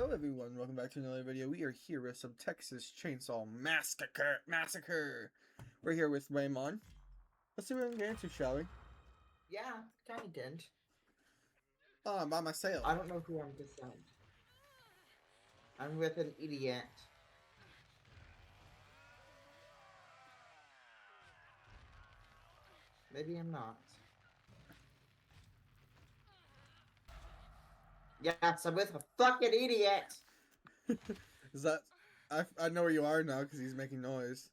Hello everyone, welcome back to another video. We are here with some Texas Chainsaw Massacre. We're here with Raymond. Let's see what we can get into, shall we? Yeah, kinda did. Oh, I'm by myself. I don't know who I'm beside. I'm with an idiot. Maybe I'm not. Yes, I'm with a fucking idiot! Is that... I know where you are now because he's making noise.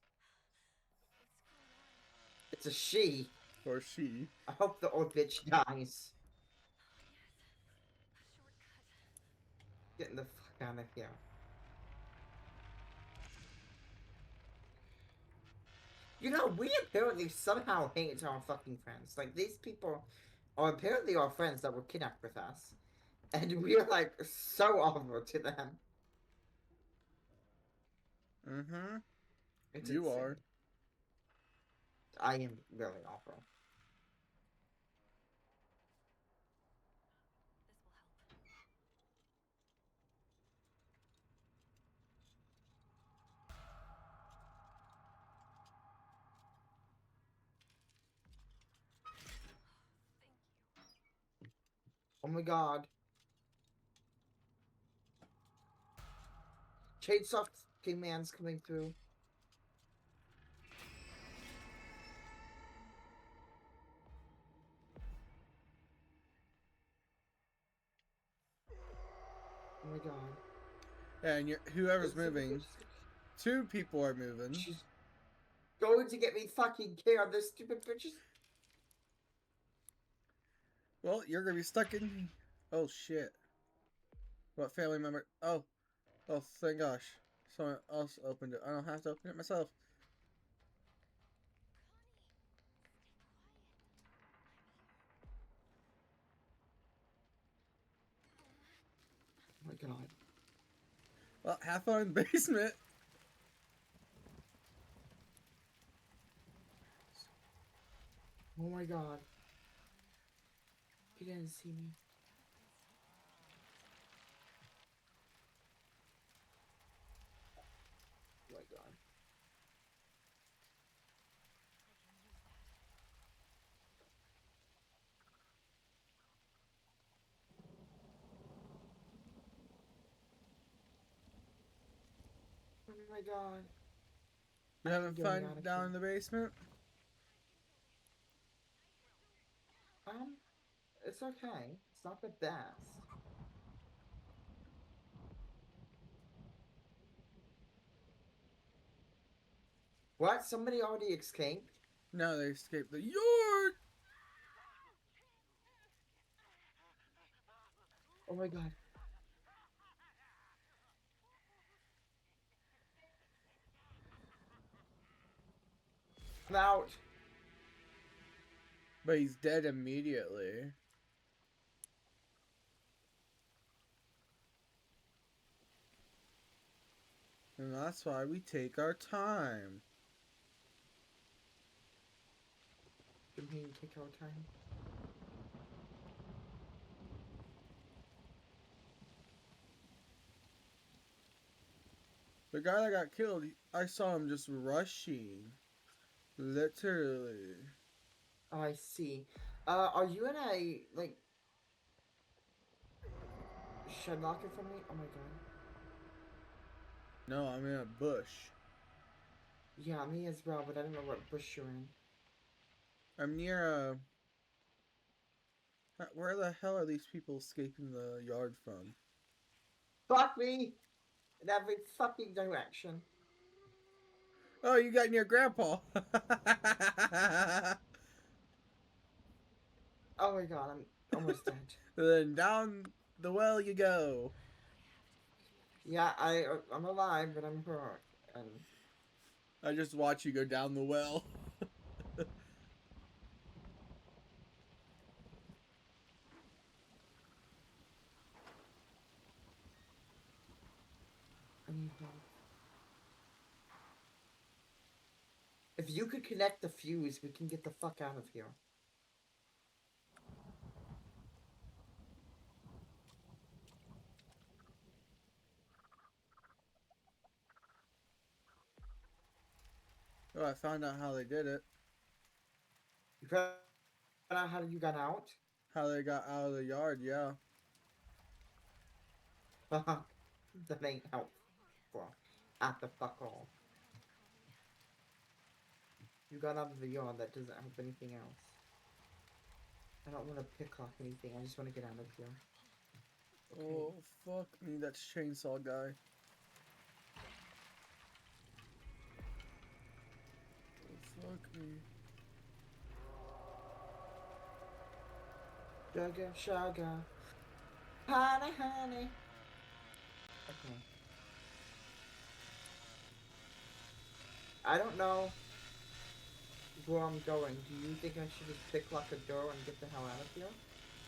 It's a she. Or she. I hope the old bitch dies. Getting the fuck out of here. You know, we apparently somehow hate our fucking friends. Like, these people are apparently our friends that were kidnapped with us. And we're, like, so awful to them. Mm-hmm. It's You insane. are. I am really awful. Oh my god. Chainsaw King Man's coming through. Oh my god. And whoever's moving, two people are moving. She's going to get me fucking killed, this stupid bitches. Well, you're gonna be stuck in... Oh, shit. What family member? Oh, thank gosh. Someone else opened it. I don't have to open it myself. Oh my god. Well, have fun in the basement. Oh my god. He didn't see me. Oh my god. Oh my god. You I having am getting fun out of down here. in the basement? It's okay. It's not the best. What? Somebody already escaped? No, they escaped the yard. Oh my god. I'm out. But he's dead immediately. And that's why we take our time. Didn't mean to take our time. The guy that got killed, I saw him just rushing. Literally. Oh, I see. Are you in a, like, shed locker for me? Oh my god. No, I'm in a bush. Yeah, me as well, but I don't know what bush you're in. I'm near a... Where the hell are these people escaping the yard from? Fuck me! In every fucking direction. Oh, you got near Grandpa. Oh my god, I'm almost dead. Then down the well you go. Yeah, I'm alive, but I'm hurt. And I just watch you go down the well. I need help. If you could connect the fuse, we can get the fuck out of here. Oh, I found out how they did it. You found out how you got out? How they got out of the yard, yeah. That ain't helpful. At the fuck all. You got out of the yard, that doesn't help anything else. I don't want to pick off anything, I just want to get out of here. Okay. Oh, fuck me, that's Chainsaw Guy. Oh, fuck me. Sugar, sugar. Honey, honey. Okay. I don't know where I'm going. Do you think I should just pick lock a door and get the hell out of here?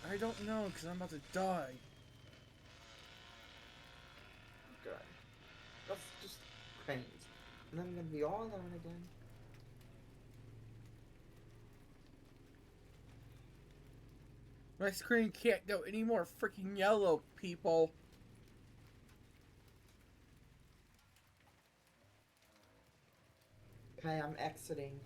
I don't know, because I'm about to die. Good. That's just crazy. And then I'm gonna be all alone again. My screen can't go any more freaking yellow, people. Okay, I'm exiting.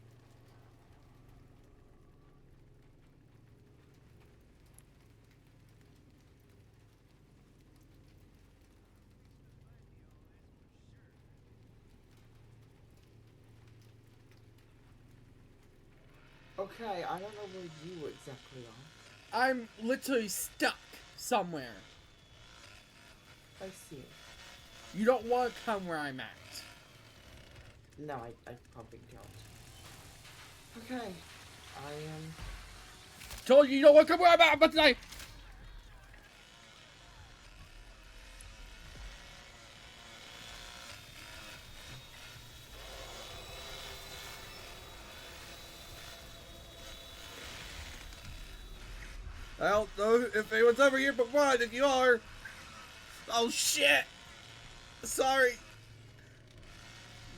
Okay, I don't know where you exactly are. I'm literally stuck somewhere. I see. You don't want to come where I'm at. No, I probably don't. Okay. I am... Told you don't want to come where I'm at, but tonight. I don't know if anyone's over here, but run if you are. Oh shit! Sorry.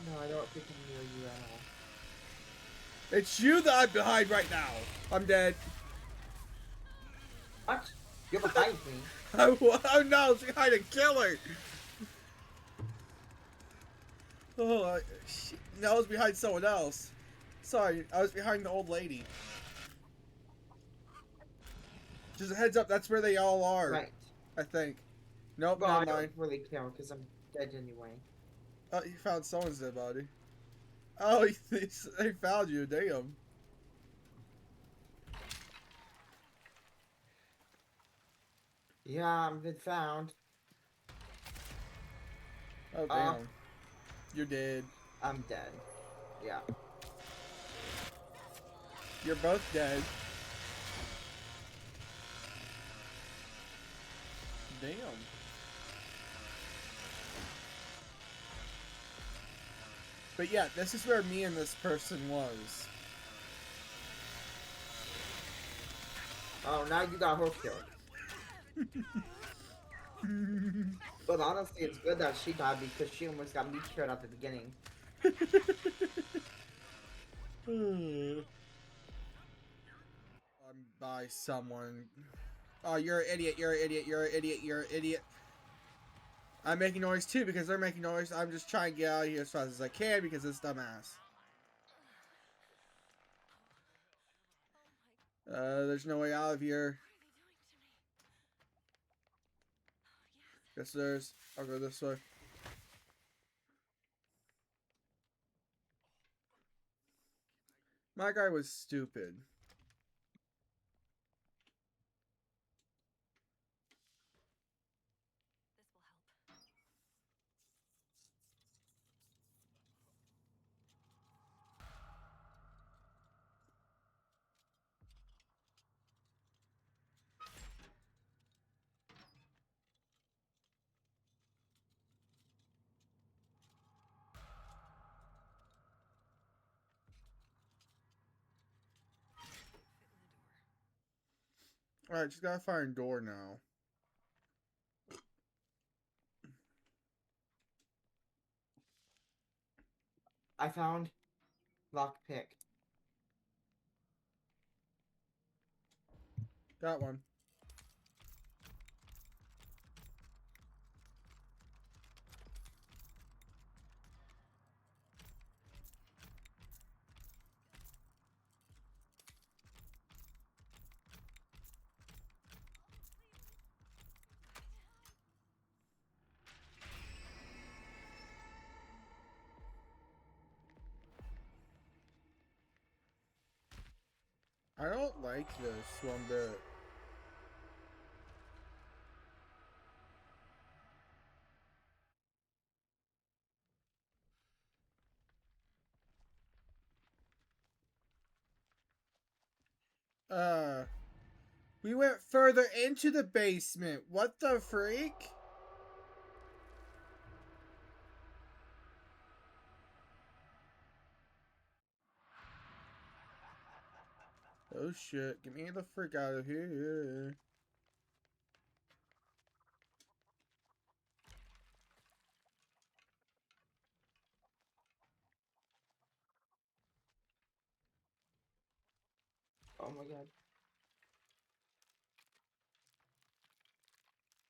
No, I don't think I'm near you at all. It's you that I'm behind right now. I'm dead. What? You're behind me. Oh no, she's behind a killer. Oh, no, I was behind someone else. Sorry, I was behind the old lady. Just a heads up, that's where they all are. Right. I think. Nope, Well, never I don't mind. really care because I'm dead anyway. Oh, you found someone's dead body. Oh, they found you, damn. Yeah, I've been found. Oh, damn. You're dead. I'm dead. Yeah. You're both dead. Damn. But yeah, this is where me and this person was. Oh, now you got her killed. But honestly, it's good that she died because she almost got me killed at the beginning. I'm by someone. Oh, you're an idiot, you're an idiot, you're an idiot, you're an idiot. I'm making noise too because they're making noise. I'm just trying to get out of here as fast as I can because of this dumbass. There's no way out of here. Guess there's. I'll go this way. My guy was stupid. Alright, just gotta find a door now. I found lockpick. Got one. I don't like this one bit. Uh, we went further into the basement. What the freak? Oh shit, get me the frick out of here. Oh my god.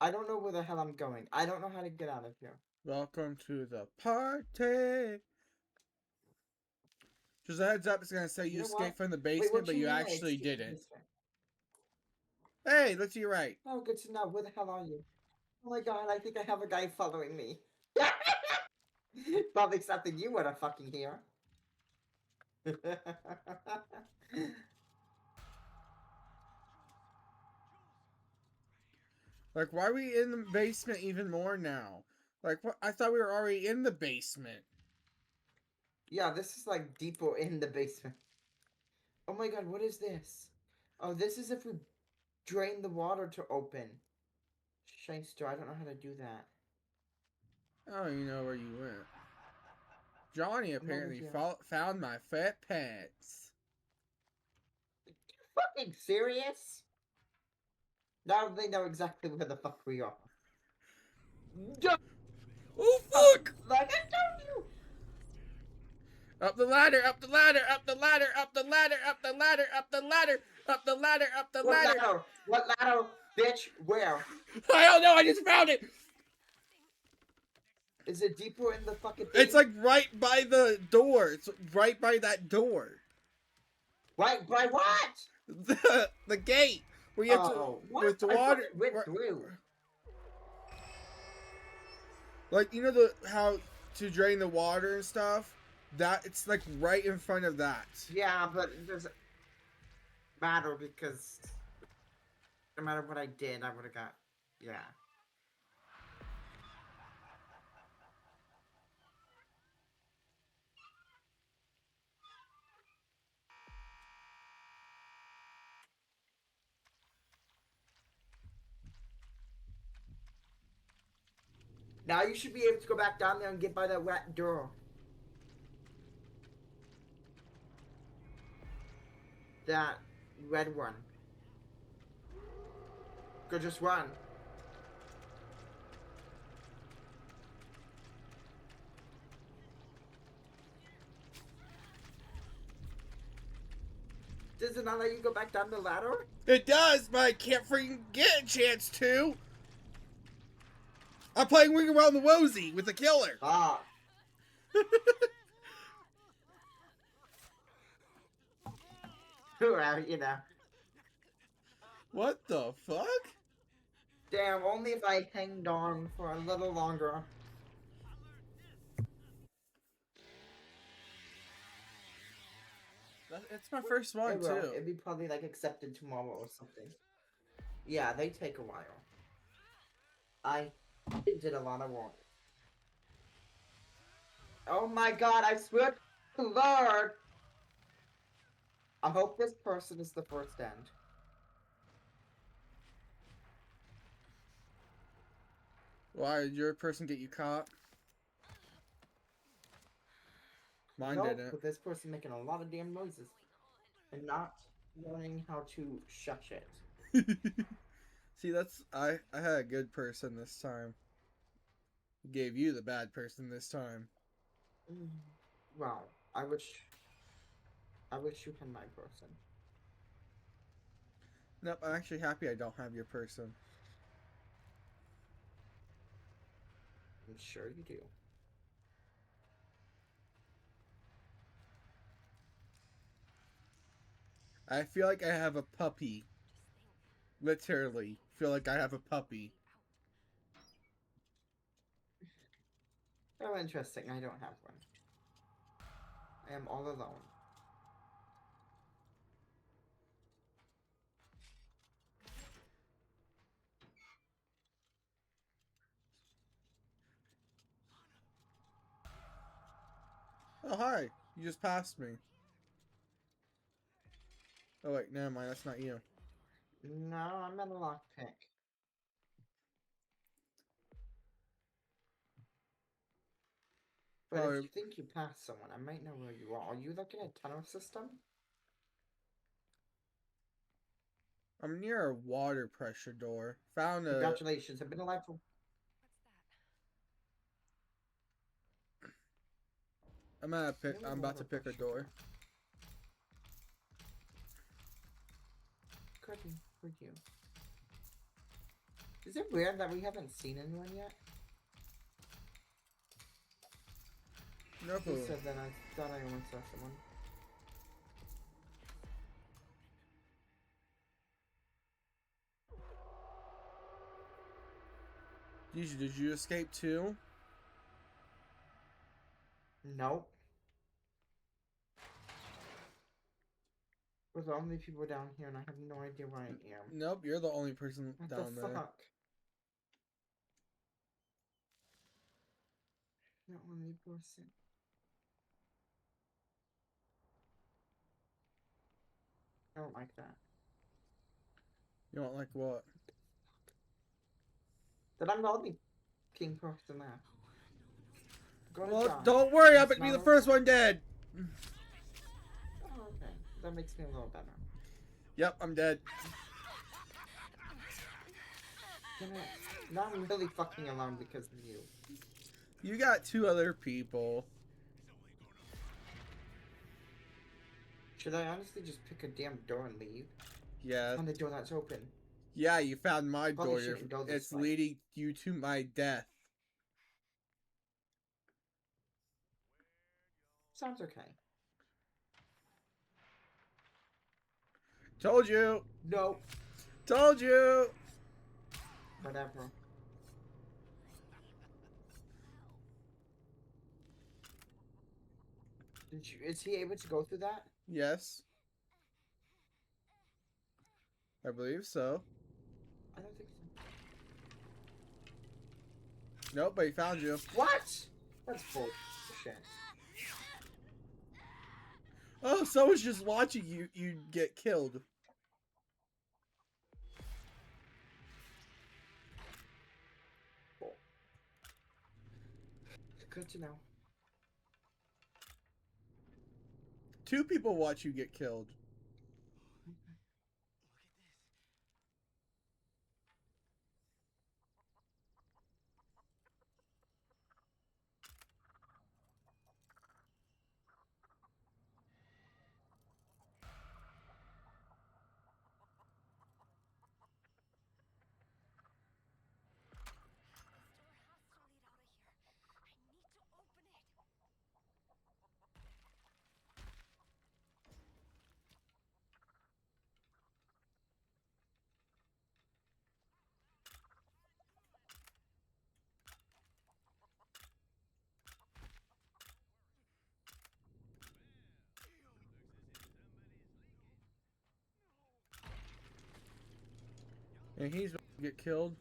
I don't know where the hell I'm going. I don't know how to get out of here. Welcome to the party. Just a heads up, it's gonna say You you know what? escaped from the Wait, basement, what but you you mean I actually escaped didn't. this way? Hey, look to your right. Oh, good to know. Where the hell are you? Oh my god, I think I have a guy following me. Probably something you would have fucking hear. Like, why are we in the basement even more now? Like, what? I thought we were already in the basement. Yeah, this is like deeper in the basement. Oh my god, what is this? Oh, this is if we drain the water to open. Shyster, I don't know how to do that. Oh, you know where you went. Johnny I'm over apparently here. found my fat pants. Fucking serious? Now they know exactly where the fuck we are. Oh, fuck! Like I told you! Up the ladder, up the ladder, up the ladder, up the ladder, up the ladder, up the ladder, up the ladder, up the What ladder. ladder? What ladder? Bitch, where? I don't know, I just found it! Is it deeper in the fucking thing? It's like right by the door. It's right by that door. Right, by what? The gate. Where you have to, Oh, what? with the I water. fucking went through. Like, you know the how to drain the water and stuff? That, it's like right in front of that. Yeah, but it doesn't matter because no matter what I did, I would have got. Yeah. Now you should be able to go back down there and get by that rat door. That red one. Go just run. Does it not let you go back down the ladder? It does, but I can't freaking get a chance to. I'm playing Ring Around the Rosie with the killer. Ah. Well, you know. What the fuck? Damn, only if I hanged on for a little longer. It's my first one, It will. too. It'd be probably like accepted tomorrow or something. Yeah, they take a while. I did a lot of work. Oh my god, I swear to Lord! I hope this person is the first end. Why did your person get you caught? Mine Nope, didn't. but this person making a lot of damn noises. And not learning how to shush it. See, that's I had a good person this time. Gave you the bad person this time. Wow, I wish you had my person. Nope, I'm actually happy I don't have your person. I'm sure you do. I feel like I have a puppy. Literally, feel like I have a puppy. Oh, interesting. I don't have one. I am all alone. Oh, hi. You just passed me. Oh, wait, never mind. That's not you. No, I'm in a lockpick. But if Probably, you think you passed someone, I might know where you are. Are you like in a tunnel system? I'm near a water pressure door. Found a... Congratulations, I've been alive for... I'm about to pick a door. Good for you. Is it weird that we haven't seen anyone yet? No You clue. said that I thought I almost saw someone. Did you escape too? Nope. We're the only people down here and I have no idea where I am. Nope, you're the only person What down the there. fuck? The only person. I don't like that. You don't like what? That I'm the only king person there. Gonna Well, die. don't worry, I'm It's gonna be not the first okay. one dead. Oh, okay. That makes me a little better. Yep, I'm dead. Damn it. Now I'm really fucking alone because of you. You got 2 other people. Should I honestly just pick a damn door and leave? Yeah. Find the door that's open. Yeah, you found my Probably door. shouldn't go this It's way. leading you to my death. Sounds okay. Told you. Nope. Told you. Whatever. Is he able to go through that? Yes. I believe so. I don't think so. Nope, but he found you. What? That's bullshit. Oh, someone's just watching you get killed. Cool. Good to know. 2 people watch you get killed. And he's about to get killed.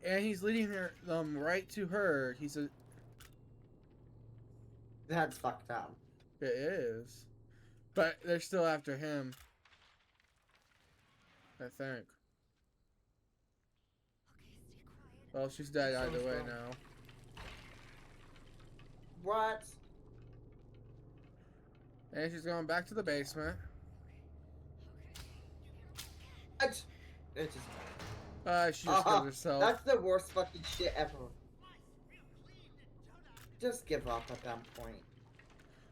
And he's leading her right to her. He's a... That's fucked up. It is. But they're still after him. I think. Well, she's dead either way now. What? And she's going back to the basement. What? It just... She just killed herself. That's the worst fucking shit ever. Just give up at that point.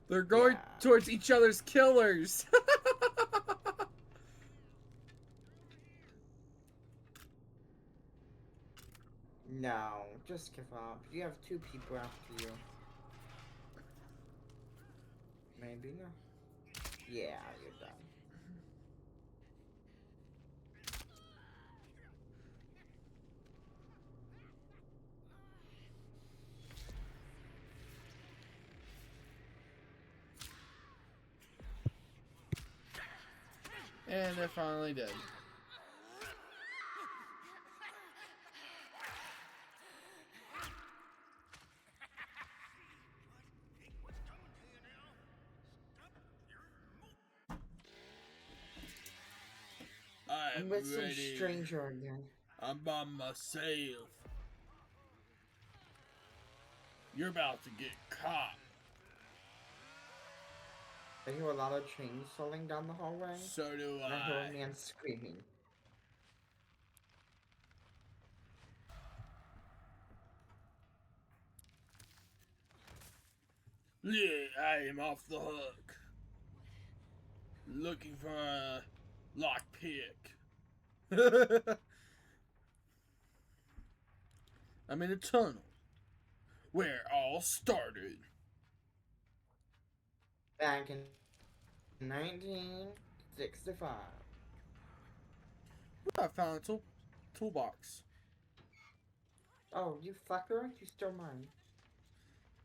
They're going towards each other's killers. No, just give up. You have 2 people after you. Maybe no. Yeah, you're done. And they're finally dead. I'm I'm with some ready. stranger again. I'm by myself. You're about to get caught. I hear a lot of trains falling down the hallway. So do And I hear a I. man screaming. Yeah, I am off the hook. Looking for a lockpick. I'm in a tunnel where it all started. Back in 1965. I found a toolbox. Oh, you fucker. You stole mine.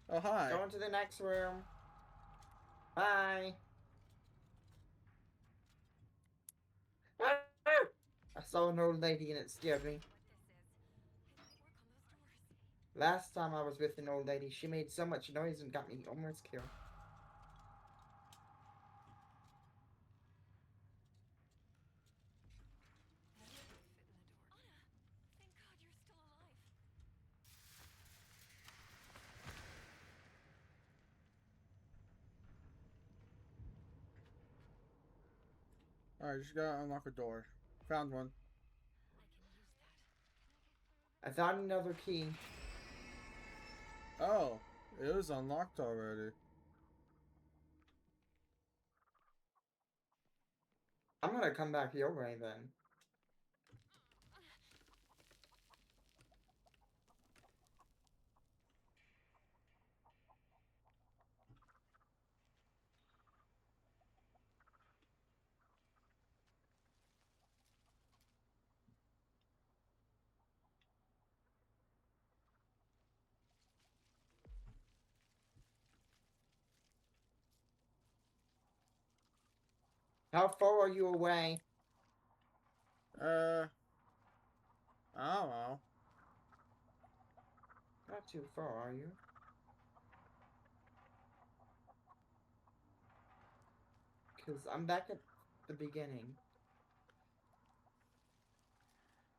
Oh, hi. Go into the next room. Bye. Ah! I saw an old lady and it scared me. Last time I was with an old lady, she made so much noise and got me almost killed. Alright, just gotta unlock a door. Found one. I found another key. Oh, it was unlocked already. I'm gonna come back your way then. How far are you away? I don't know. Not too far, are you? Because I'm back at the beginning.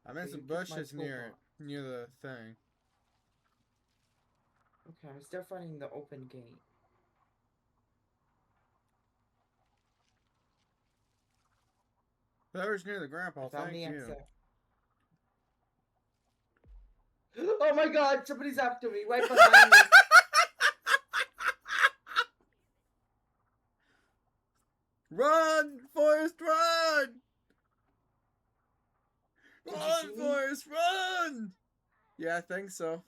I'm in So some you took my bushes near toolbox. the thing. Okay, I'm still finding the open gate. Whoever's near the I grandpa, found thank the you. exit. Oh my god, somebody's after me, right behind me. Run, Forrest, run! Did you Run, see me? Forrest, run! Yeah, I think so.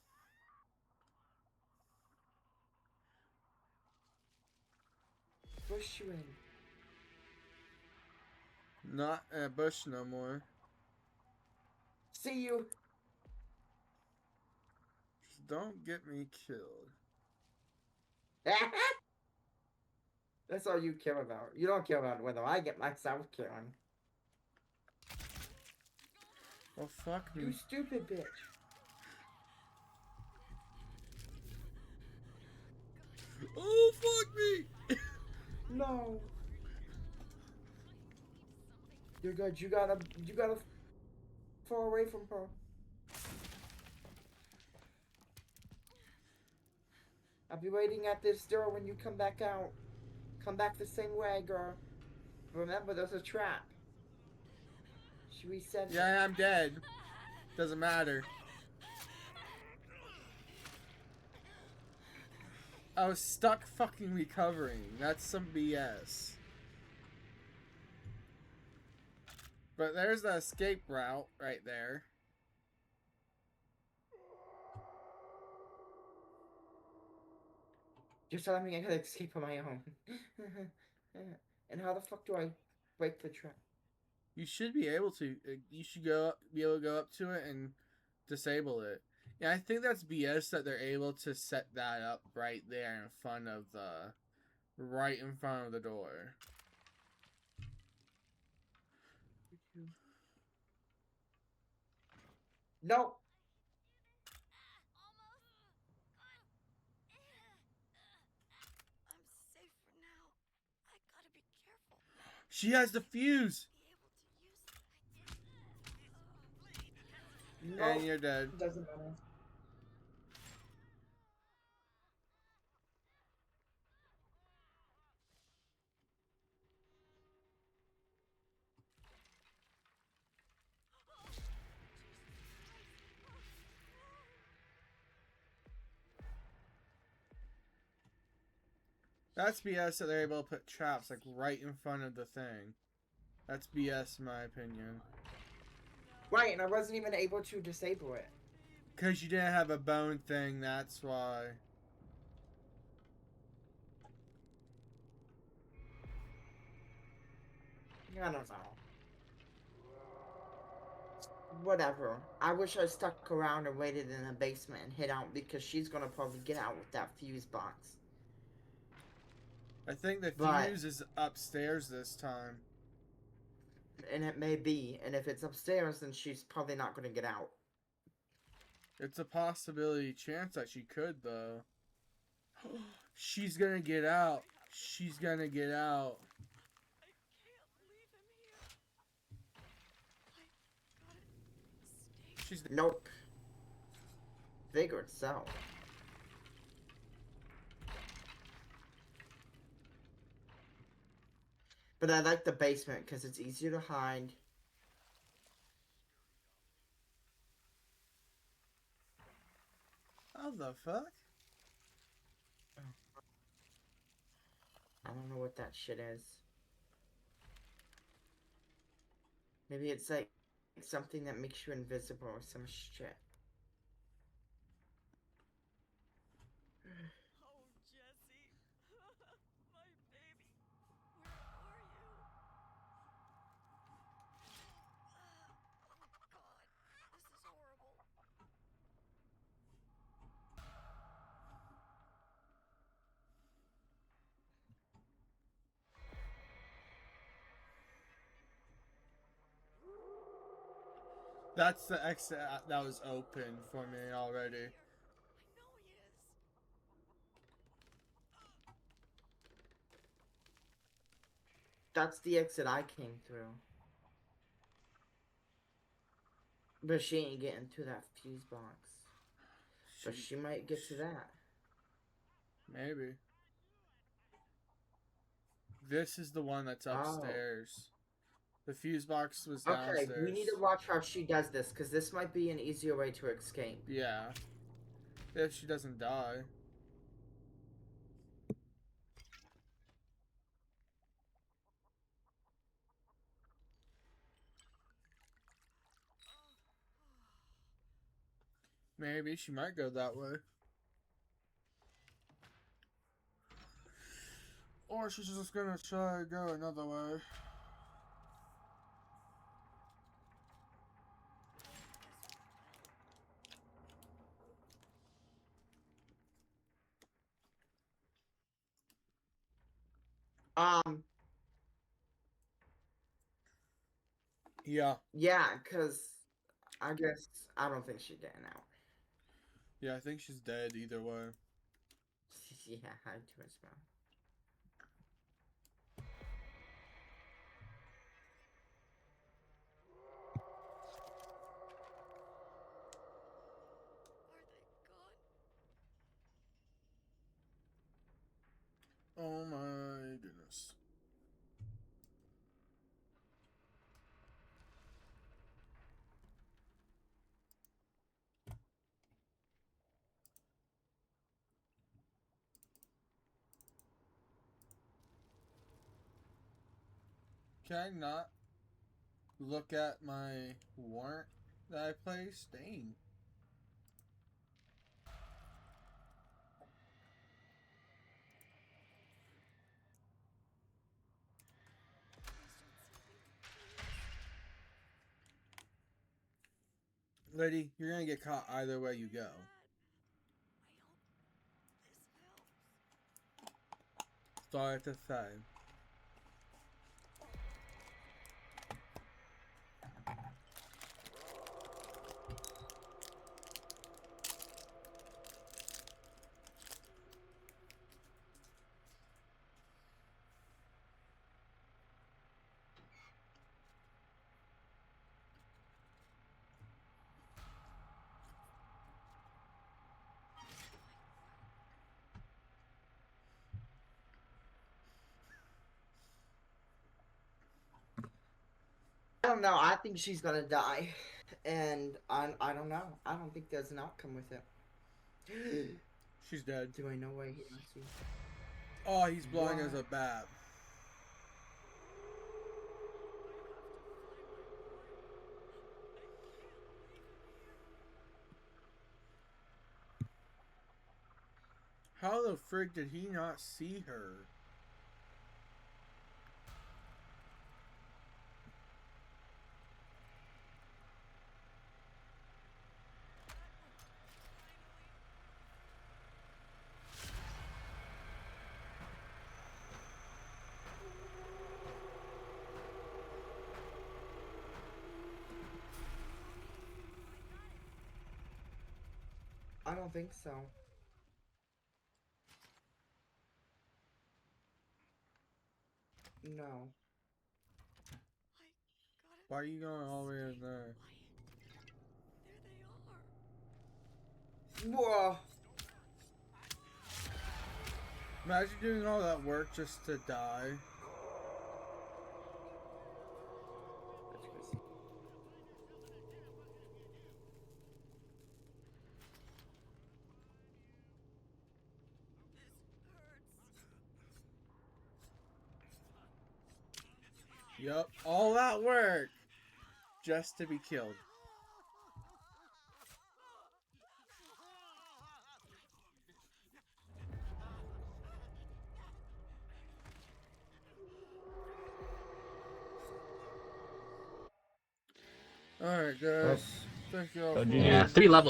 Push you in. Not in a bush no more. See you. Just don't get me killed. That's all you care about. You don't care about whether I get myself killed. Oh, fuck me. You stupid bitch. Oh, fuck me! No. You're good. You gotta fall away from her. I'll be waiting at this door when you come back out. Come back the same way, girl. Remember, there's a trap. She reset it. Yeah, I'm dead. Doesn't matter. I was stuck fucking recovering. That's some BS. But there's the escape route right there. Just telling me I gotta escape on my own. And how the fuck do I break the trap? You should be able to. You should be able to go up to it and disable it. Yeah, I think that's BS that they're able to set that up right there in front of the door. No. She has the fuse. And Nope. you're dead. Doesn't matter. That's BS that they're able to put traps like right in front of the thing. That's BS in my opinion. Right, and I wasn't even able to disable it. Because you didn't have a bone thing, that's why. I don't know. Whatever. I wish I stuck around and waited in the basement and hid out because she's gonna probably get out with that fuse box. I think the But, fuse is upstairs this time. and it may be, and if it's upstairs, then she's probably not gonna get out. It's a possibility chance that she could, though. She's gonna get out. She's gonna get out. She's. Nope. Figured so. But I like the basement because it's easier to hide. How the fuck? I don't know what that shit is. Maybe it's like something that makes you invisible or some shit. Oh, Jesse. My baby. Where are you? Oh, God. This is horrible. That's the exit that was open for me already. Here. I know he is. That's the exit I came through. But she ain't getting to that fuse box. But she might get to that. Maybe. This is the one that's Oh. upstairs. The fuse box was Okay, downstairs. we need to watch how she does this, because this might be an easier way to escape. Yeah. If she doesn't die. Maybe she might go that way. Or she's just gonna try to go another way. Um, Yeah. yeah, because I guess I don't think she's getting out. Yeah, I think she's dead either way. Yeah, I do as well. Are they gone? Oh my goodness. Can I not look at my warrant that I placed? Dang. Lady, you're gonna get caught either way you go. I hope this helps. Sorry to say. don't know. I think she's gonna die, and I don't know. I don't think there's an outcome with it. She's dead. Do I know why he asked you? Oh, he's blind as What? a bat. How the frig did he not see her? I don't think so. No. I gotta Why are you going all the way in stay there? quiet. There they are. Whoa. Imagine doing all that work just to die. That's crazy. This hurts. Yup, all that work just to be killed. Alright, guys. Thank you all for Yeah, 3 levels.